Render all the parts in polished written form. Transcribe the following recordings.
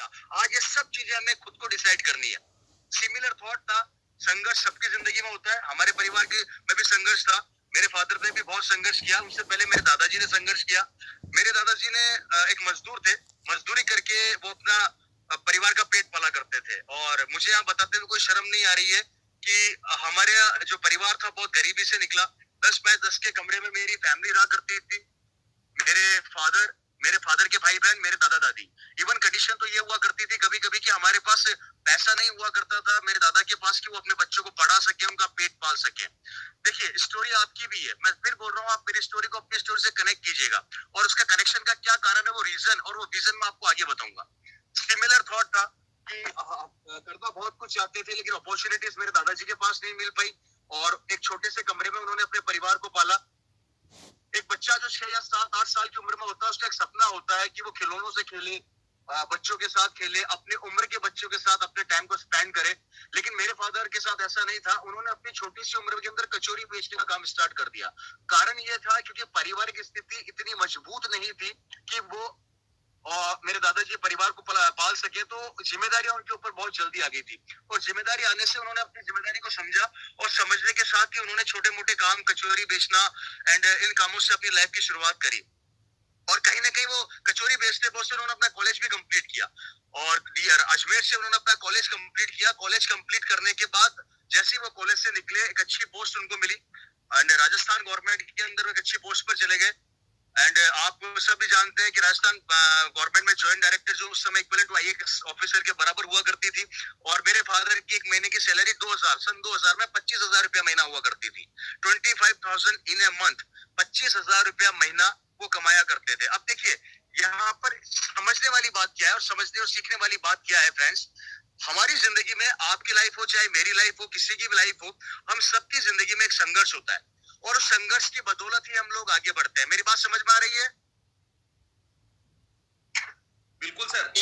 था। आज ये सब चीजें हमें खुद को डिसाइड करनी है। सिमिलर थॉट था, संघर्ष सबकी जिंदगी में होता है। हमारे परिवार के में भी संघर्ष था। मेरे फादर ने भी बहुत संघर्ष किया। उनसे पहले मेरे दादाजी ने संघर्ष किया। मेरे दादाजी ने एक मजदूर थे, मजदूरी करके वो अपना परिवार का पेट पाला करते थे। और मुझे यहाँ बताते हुए कोई शर्म नहीं आ रही है कि हमारे जो परिवार था बहुत गरीबी से निकला। 10 बाय 10 के कमरे में मेरी फैमिली रहा करती थी। मेरे फादर के भाई बहन, मेरे दादा दादी। इवन कंडीशन तो ये हुआ करती थी कभी कभी कि हमारे पास पैसा नहीं हुआ करता था मेरे दादा के पास कि वो अपने बच्चों को पढ़ा सके, उनका पेट पाल सके। देखिए, स्टोरी आपकी भी है, मैं फिर बोल रहा हूँ, आप मेरी स्टोरी को अपनी स्टोरी से कनेक्ट कीजिएगा और उसका कनेक्शन का क्या कारण है, वो रीजन और वो विजन मैं आपको आगे बताऊंगा। सिमिलर थॉट था कि करना बहुत कुछ चाहते थे, लेकिन अपॉर्चुनिटीज मेरे दादाजी के पास नहीं मिल पाई और एक छोटे से कमरे में उन्होंने अपने परिवार को पाला। एक बच्चा जो 6 या 7 8 साल की उम्र में होता है, उसका एक सपना होता है कि वो खिलौनों से खेले, बच्चों के साथ खेले, अपने उम्र के बच्चों के साथ अपने टाइम को स्पेंड करे। लेकिन मेरे फादर के साथ ऐसा नहीं था। उन्होंने अपनी छोटी सी उम्र के अंदर कचौरी बेचने का काम स्टार्ट कर दिया। कारण ये था क्योंकि पारिवारिक स्थिति इतनी मजबूत नहीं थी कि वो और मेरे दादाजी परिवार को पाल सके, तो जिम्मेदारियां उनके ऊपर बहुत जल्दी आ गई थी। और जिम्मेदारी आने से उन्होंने अपनी जिम्मेदारी को समझा और समझने के साथ ही उन्होंने छोटे मोटे काम, कचौरी बेचना एंड इन कामों से अपनी लाइफ की शुरुआत करी। और कहीं ना कहीं वो कचौरी बेचते बेचते उन्होंने अपना कॉलेज भी कंप्लीट किया और अजमेर से उन्होंने अपना कॉलेज कंप्लीट किया। कॉलेज कंप्लीट करने के बाद जैसे ही वो कॉलेज से निकले, एक अच्छी पोस्ट उनको मिली एंड राजस्थान गवर्नमेंट के अंदर एक अच्छी पोस्ट पर चले गए। एंड आप सब भी जानते हैं कि राजस्थान गवर्नमेंट में ज्वाइंट डायरेक्टर जो उस समय इक्विवेलेंट आईएएस ऑफिसर के बराबर हुआ करती थी। और मेरे फादर की एक महीने की सैलरी सन 2000 में 25,000 रुपया महीना हुआ करती थी। 25,000 इन ए मंथ, 25,000 रुपया महीना वो कमाया करते थे। अब देखिए, यहाँ पर समझने वाली बात क्या है और समझने और सीखने वाली बात क्या है फ्रेंड्स। हमारी जिंदगी में, आपकी लाइफ हो चाहे मेरी लाइफ हो, किसी की भी लाइफ हो, हम सबकी जिंदगी में एक संघर्ष होता है और उस संघर्ष की बदौलत ही हम लोग आगे बढ़ते हैं। मेरी बात समझ में आ रही है? बिल्कुल sir.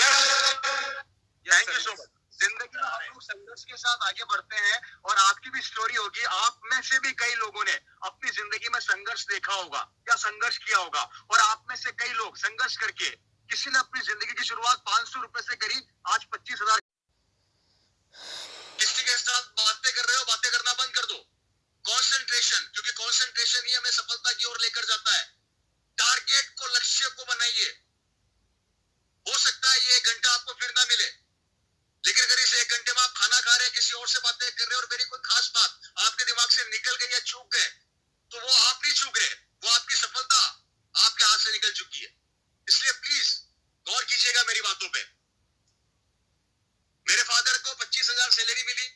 Thank you so much. जिंदगी में हम लोग संघर्ष के साथ आगे बढ़ते हैं और आपकी भी स्टोरी होगी। आप में से भी कई लोगों ने अपनी जिंदगी में संघर्ष देखा होगा या संघर्ष किया होगा। और आप में से कई लोग संघर्ष करके, किसी ने अपनी जिंदगी की शुरुआत 500 रुपए से करी, आज 25,000। किसी के साथ बातें कर रहे हो, बातें करना बंद कर दो। कंसंट्रेशन, क्योंकि कंसंट्रेशन ही हमें सफलता की ओर लेकर जाता है। टारगेट को, लक्ष्य को बनाइए। हो सकता है ये 1 घंटा आपको फिर ना मिले, लेकिन अगर इस 1 घंटे में आप खाना खा रहे हैं, किसी और से बातें कर रहे हैं और मेरी कोई खास बात आपके दिमाग से निकल गई या चूक गए, तो वो आप नहीं चूक रहे, वो आपकी सफलता आपके हाथ से निकल चुकी है। इसलिए प्लीज गौर कीजिएगा मेरी बातों पे। मेरे फादर को 25,000 सैलरी मिली,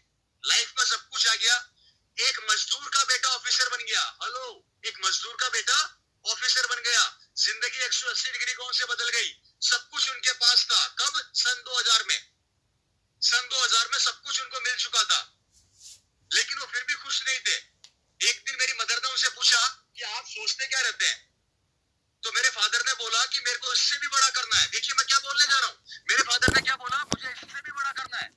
लाइफ में सब कुछ आ गया। एक मजदूर का बेटा ऑफिसर बन गया। हेलो, एक मजदूर का बेटा ऑफिसर बन गया। जिंदगी 180 डिग्री कौन से बदल गई। सब कुछ उनके पास था। कब? सन 2000 में। सन 2000 में सब कुछ उनको मिल चुका था, लेकिन वो फिर भी खुश नहीं थे। एक दिन मेरी मदर ने उनसे पूछा कि आप सोचते क्या रहते हैं? तो मेरे फादर ने बोला कि मेरे को इससे भी बड़ा करना है। देखिए मैं क्या बोलने जा रहा हूँ। मेरे फादर ने क्या बोला? मुझे इससे भी बड़ा करना है।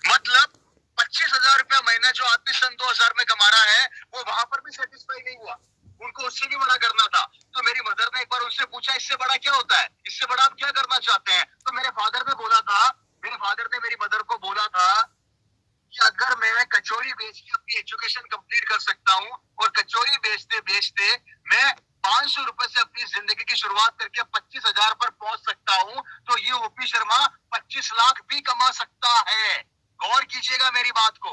मतलब 25,000 रुपया महीना जो आदमी सन 2000 में कमा रहा है, वो वहां पर भी सेटिस्फाई नहीं हुआ, उनको उससे भी बड़ा करना था। तो मेरी मदर ने एक बार उनसे पूछा, इससे बड़ा क्या होता है, इससे बड़ा आप क्या करना चाहते हैं? तो मेरे फादर ने मेरी मदर को बोला था कि अगर मैं कचौरी बेच के अपनी एजुकेशन कंप्लीट कर सकता हूँ और कचौरी बेचते बेचते मैं 500 रुपए से अपनी जिंदगी की शुरुआत करके 25,000 पर पहुंच सकता हूँ, तो ये ओपी शर्मा 25 लाख भी कमा सकता है। गौर कीजिएगा मेरी बात को,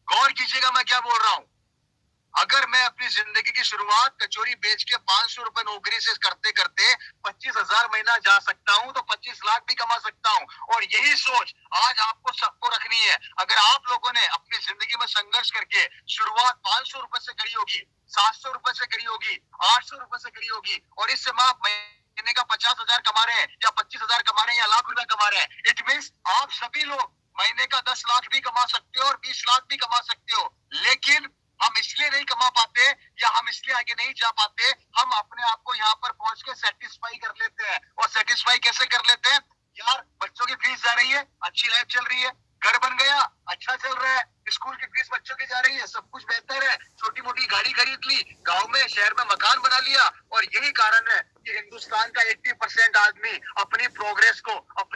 गौर कीजिएगा मैं क्या बोल रहा हूँ। अगर मैं अपनी जिंदगी की शुरुआत कचौरी बेच के 500 रुपए नौकरी से करते करते 25,000 महीना जा सकता हूं, तो 25 लाख भी कमा सकता हूं। और यही सोच आज आपको सबको रखनी है। अगर आप लोगों ने अपनी जिंदगी में संघर्ष करके शुरुआत 500 रुपए से करी होगी, 700 रुपए से करी होगी, 800 रुपए से करी होगी, और इस समय आप महीने का 50,000 कमा रहे हैं या 25,000 कमा रहे हैं या लाख रुपए कमा रहे हैं, इट मीन्स आप सभी लोग महीने का 10 लाख भी कमा सकते हो और 20 लाख भी कमा सकते हो। लेकिन हम इसलिए नहीं कमा पाते या हम इसलिए आगे नहीं जा पाते, हम अपने आप को यहाँ पर पहुंच के सेटिस्फाई कर लेते हैं। और सेटिस्फाई कैसे कर लेते हैं? यार बच्चों की फीस जा रही है, अच्छी लाइफ चल रही है, घर बन गया, अच्छा चल रहा है, स्कूल की फीस बच्चों की जा रही है, सब कुछ बेहतर है, छोटी मोटी गाड़ी खरीद ली, गांव में शहर में मकान बना लिया। और यही कारण है कि हिंदुस्तान का 80% आदमी अपनी प्रोग्रेस को, अपनी